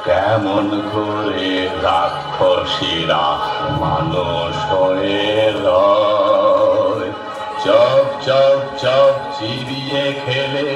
কেমন করে রাক্ষসীরা মানুষ হয়ে রয়, চপ চপ চপ চিবিয়ে খেলে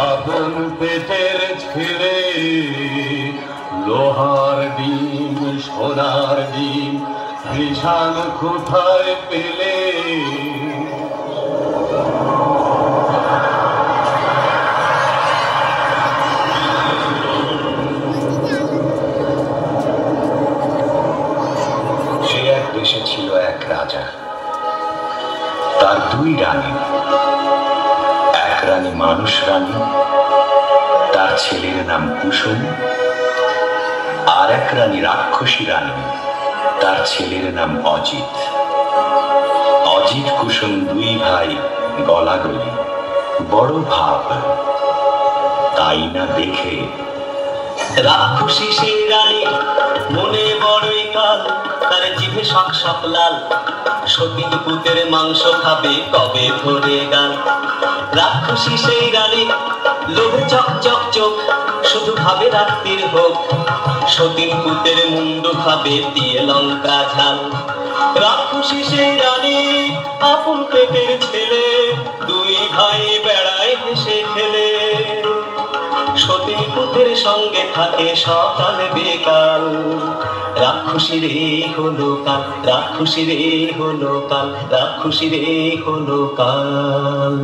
আপন পেটের ছেলে। লোহার ডিম সোনার ডিম কৃষাণ কোথায় পেলে? দেশে ছিল এক রাজা, তার দুই রানী। এক রানী মানুষ রানী, তার ছেলের নাম কুসুম। আর এক রানী রাক্ষসী রানী, তার ছেলের নাম অজিত। অজিত কুসুম দুই ভাই গলাগলি, বড় ভাব। তাই না দেখে রাক্ষসী সেই রানী মনে বড়ই কাল, তার জিভে শক শক লাল। সতীর পুতের মাংস খাবে কবে ভরে গাল। রাক্ষসী সেই রানী লোভে চক চক চোখ, শুধু ভাবে রাত্রির হোক। সতীর পুতের মুন্ডু খাবে দিয়ে লঙ্কা ঝাল। রাক্ষসী সেই রানী আপন পেটের ছেলে, দুই ভাই বেড়ায় হেসে খেলে। সতীর পুতের সঙ্গে থাকে সকাল বেকাল। রাক্ষসী রে হলো কাল, রাক্ষসী রে হলো কাল, রাক্ষসী রে হলো কাল।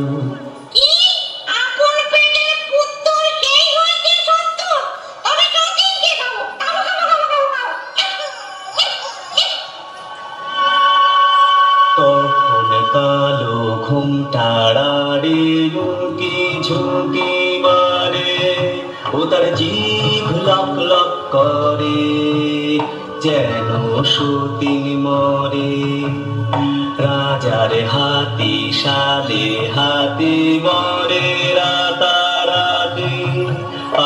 তখন কালো ঘুমটাড়ারে উঁকি ঝুঁকি মারে, ও তার জিভ লক লক করে যেন সতীন মরে। রাজার হাতি শালে হাতি মরে রাতারাতি,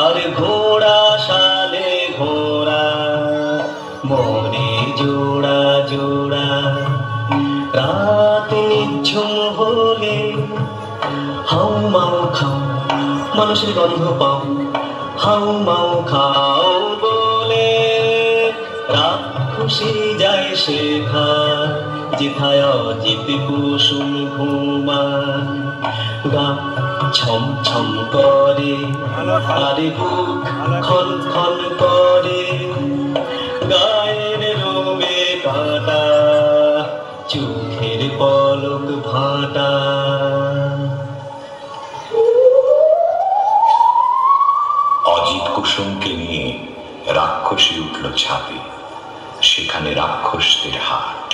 আর ঘোড়া শালে ঘোড়া মরে জোড়া জোড়া। রাত নিঝুম হলে হাউ মাউ খাও, মানুষের গন্ধ পাও। হাউ মাউ খাও বলে রাক্ষসী যায় শেখায়, যেথায় অজিত কুসুম ঘুমায়। গা ছম ছম করে আর বুক খন খন করে, গায়ের রোমে কাটা চোখের পলক ভাটা। অজিত কুসুমকে নিয়ে রাক্ষসী উঠল ছাদে, সেখানে রাক্ষসদের হাট।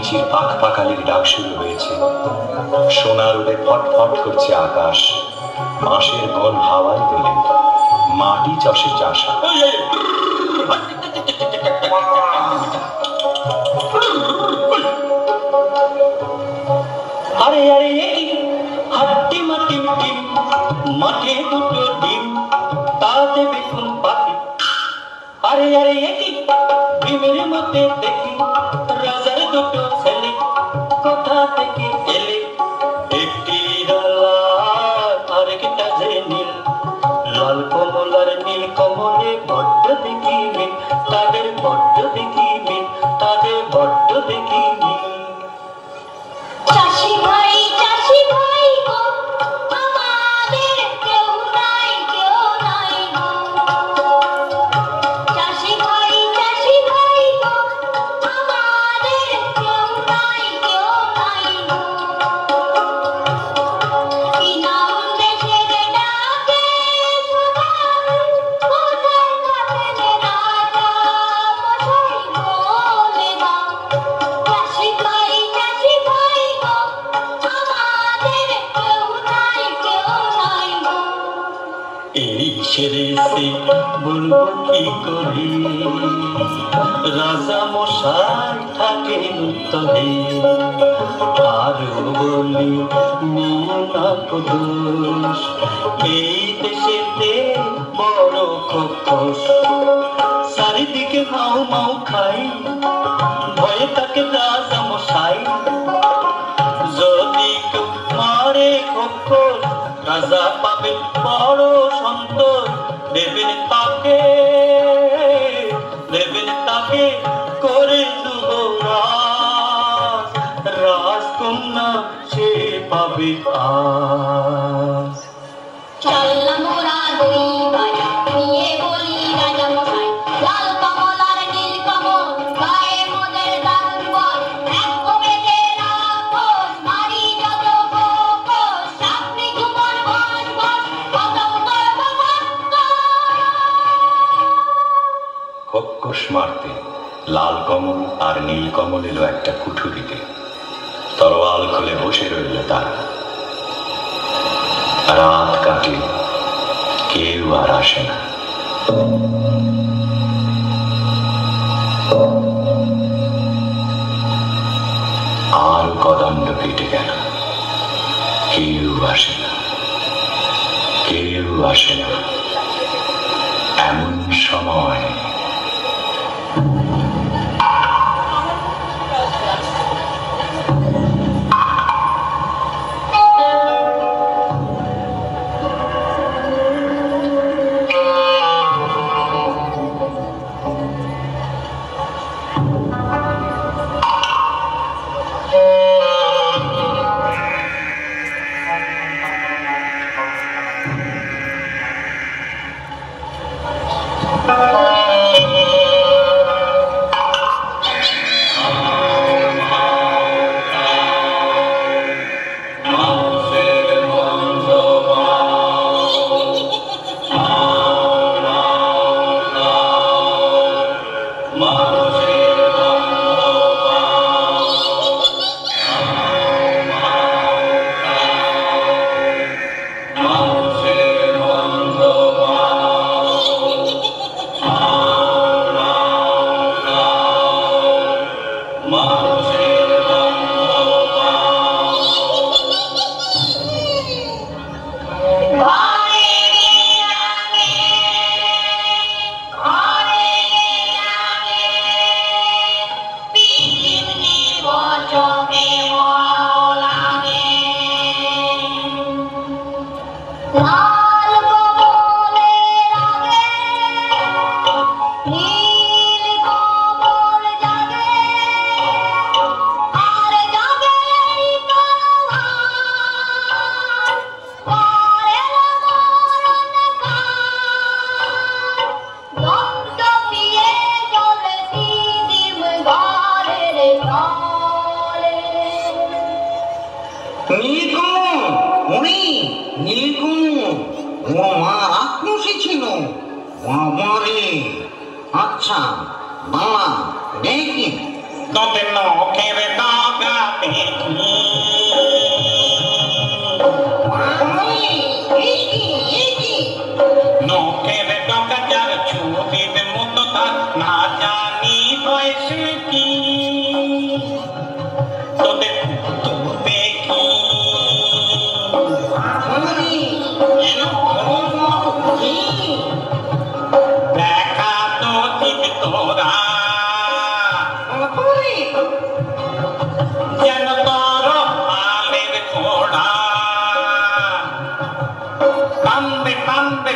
মিচির পাখ পাখালির ডাক শুরু হয়েছে। সোনা রোদে ফটফট করছে আকাশ, বাঁশের বন হাওয়ায় দোলে, মাটি চষে চাষা। আরে আরে হাট্টি মাটি টিম, মাঠে দুটো ডিম, তাতে বেগুন পাতি। আরে আরে ডিমের মধ্যে দেখি রাজার দুটো ছেলে, কোথা থেকে এলে? একটি লাল আরেকটা যে নীল, লাল কমল আর নীল কমলে বড্ড দেখি মিল, তাদের বড্ড দেখি মিল, তাদের বড্ড দেখি মিল। চাষি ভাই গো, আমাদের কেউ নাই গো। চাষি ভাই গো, আমাদের কেউ নাই গো। কি নাম দেশের ডাকে সবাই, কোথায় থাকেন রাজা মশাই বলে দাও। চাষি ভাই গো, আমাদের কেউ নাই গো। এই সেরে সে বলবো কি করি, রাজা মশাই থাকেন উত্তরে। আরো বলি না দোষ, এই দেশেতে বড় খোকস, চারিদিকে মাও মাও খাই, ভয়ে তাকে রাজা মশাই। যদি কেউ মারে খোকস, রাজা পাবে বড় সন্তোষ, দেবেন তাকে করে যুবরাজ, রাজকন্যা সে পাবে আজ। চললাম মোরা দুই ভাই, নিয়ে বলি রাজা মশাই, লাল কমল আর নীল কমল, গায়ে মোদের দারুণ বল। এক কবেতে রাক্ষস, মারি যত খোকস, সাপনি ঘুমন বস বস, খতম করব খোকস মারতে লাল কমল আর নীল কমল এলো একটা কুঠুরিতে। তরোয়াল খুলে বসে রইল তারা। রাত কাটে, কেউ আর আসে না। আর কদণ্ড কেটে গেল, কেউ আসে না, কেউ আসে না। এমন সময় আচ্ছা বাবা দেখি তোদের ওকে রে আসে কি তোদের তুতে কি দেখা তো ঠিক তোরা যেন তোর হালের ঘোড়া কান্দে কান্দে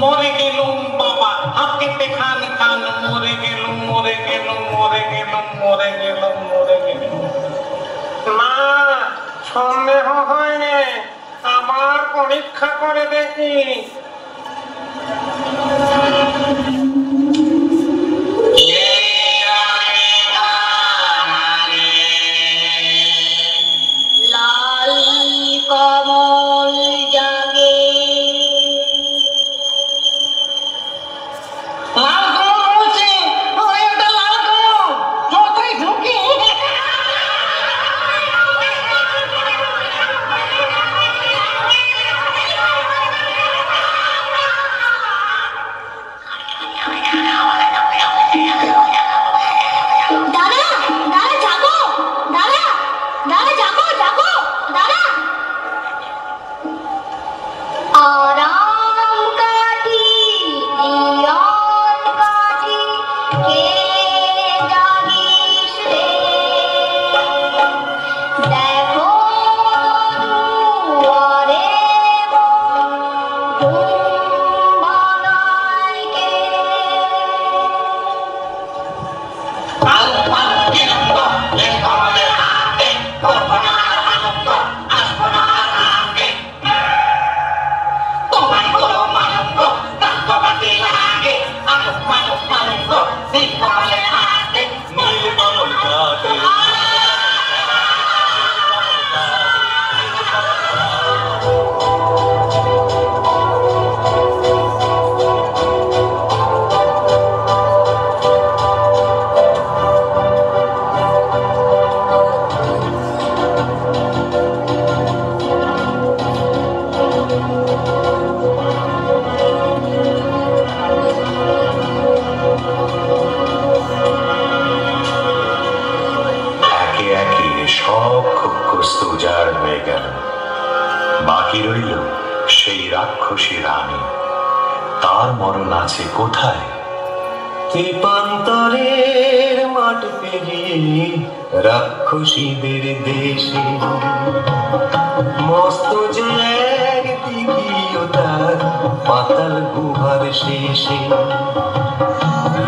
মরে গেলুম বাবা হাতেতে খান খান মরে গেলুম মরে গেলুম মরে গেলুম মরে গেলুম মরে গেলুম না সন্দেহ হয়নি, আবার পরীক্ষা করে দেখি। লাল কমল জাগে লাল কমল বলছে, ওরে ওটা লাল কমল, যতই ঢুকি। দাদা দাদা জাগো দাদা দাদা জাগো জাগো দাদা আরাম কাটি ইয়ন কাটি কে জাগিস রে দেখো দুয়ারে ঘুম ভাঙায় কে নীলকমল কাটে একে একে সব ক্ষুক্ষস্ত উজাড় হয়ে গেল। বাকি রইল সেই রাক্ষসী রানী। তার মরণ আছে কোথায়? তেপান্তরের মাঠ পেরিয়ে রাক্ষসীদের দেশে মস্ত যে এক দিঘিও তার পাতাল গুহার শেষে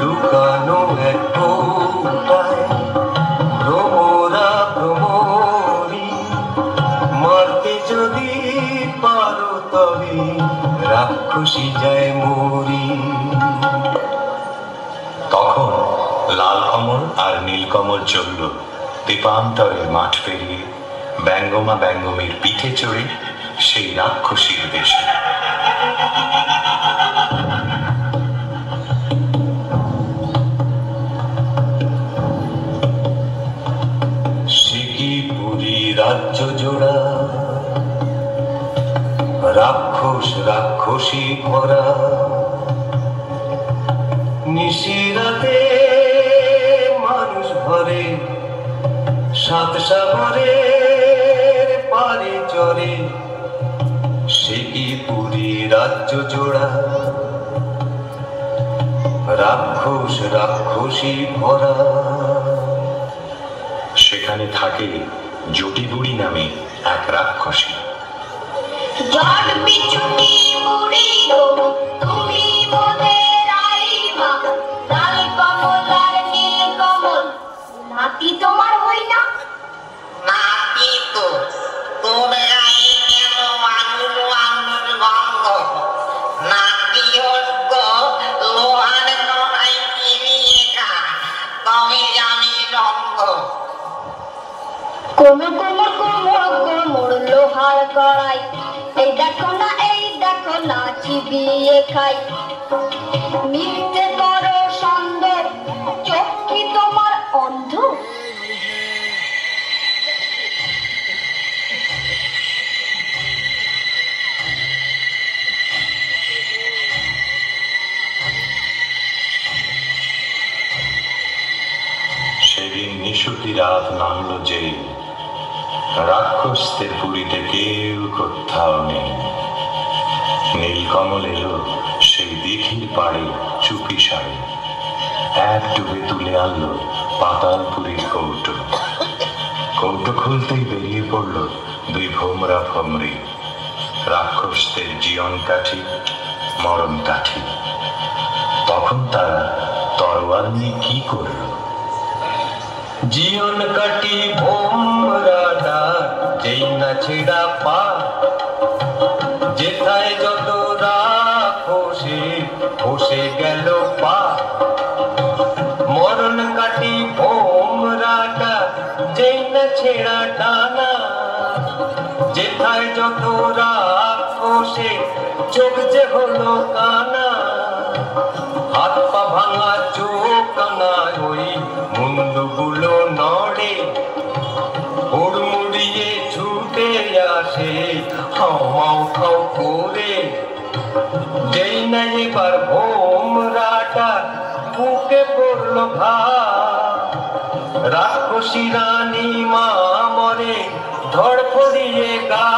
লুকানো এক কোটায় ভ্রমরা ভ্রমরি মারতে যদি পারো তবে রাক্ষসী যায় মরি। তখন লাল কমল আর নীলকমল চলল দীপান্তরের মাঠ পেরিয়ে ব্যঙ্গমা ব্যঙ্গমীর পিঠে চড়ে সেই রাক্ষসীর দেশে। সে কি পুরী রাজ্য জোড়া রাক্ষস রাক্ষসী ভরা নিশিরাতে মানুষ ভরে সাত সাগরের পারে চরে। সে কি পুরী রাজ্য জোড়া রাক্ষস রাক্ষসী ভরা। সেখানে থাকে জটিবুড়ি নামে এক রাক্ষসী। জট বিচুনি মুড়ি গো তুমি মোদের আইমা লাল কমল আর নীল কমল নাতি তোমার হই না নাতি তো তোর গায়ে কেন মানুষ মানুষ গন্ধ, নাতি হস্ত লোহার কড়াই চিনিয়ে খা, তবে জানি রঙ্গ। কোমর কোমর কোমর কোমর লোহার কড়াই এই দেখো না চিবিয়ে খাই মিথ্যে করো সন্দেহ চোখ কি তোমার অন্ধ রাত নামলো যে, রাক্ষসদের পুরীতে কেউ কোথাও নেই। নীলকমল এলো সেই দিঘির পাড়ে চুপি সারে, এক ডুবে তুলে আনলো পাতালপুরীর কৌটো। কৌটো খুলতেই বেরিয়ে পড়ল দুই ভোমরা ভমরি, রাক্ষসদের জীবন কাঠি মরণ কাঠি। তখন তারা তরোয়াল নিয়ে কি করল? জীবন কাটি ভোমরাটা যেই না ছেড়া পা, যেথায় যত রাক্ষসে বসে গেল পা। মরণ কাটি ভোমরাটা যেই না ছেড়া টানা, যেথায় যত রাক্ষসে চোখ যে হলো কানা। হাত পা ভাঙা চোখ কানা ওই মুন্ডুগুলো নড়ে, হুড়মুড়িয়ে ছুটে আসে হাও মাও খাও করে। যেই না এবার ভোমরাটা বুকে পড়লো ঘা, রাক্ষসী রানী মা মরে ধড়ফড়িয়ে গা।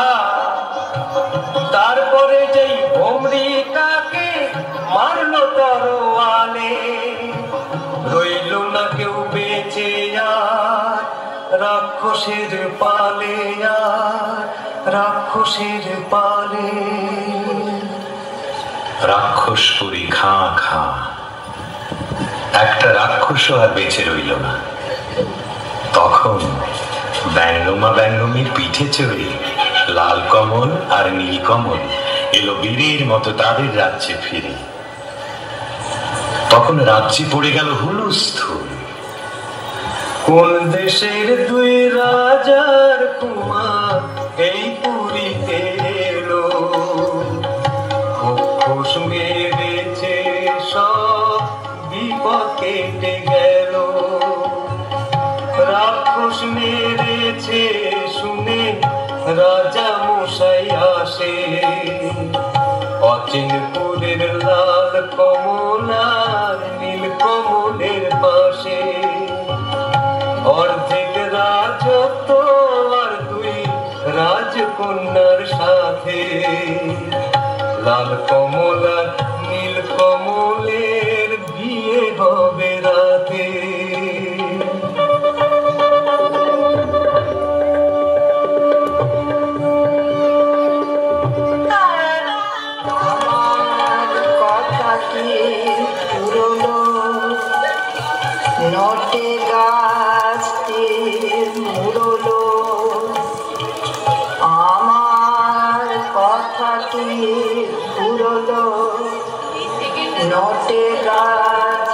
তারপরে যেই ভোমরিটাকে মারলো তরোয়ালে, রইল না কেউ বেঁচে আর রাক্ষসের পালে, আর রাক্ষসের পালে। রাক্ষসপুরী খাঁ খাঁ, একটা রাক্ষসও আর বেঁচে রইল না। তখন ব্যঙ্গমা ব্যঙ্গমীর পিঠে চড়ে লাল কমল আর নীলকমল এলো বীরের মতো তাদের রাজ্যে ফিরে। তখন রাজ্যে পড়ে গেল হুলস্থুল। কোন দেশের দুই রাজার কুমার এই পুরীতে এলো, খোস মেরেছে সব বিপদ কেটে গেল। রাক্ষস মেরেছে শুনে রাজা মশাই আসে, অচিনপুরের লাল কমলার নীল কমলের পাশে। অর্ধেক রাজত্ব আর দুই রাজকন্যার সাথে, লাল কমলার নীল কমলের বিয়ে হবে রাতে। নটে গাছটি মুড়লো, আমার কথাটি ঘুরলো। নটে গাছ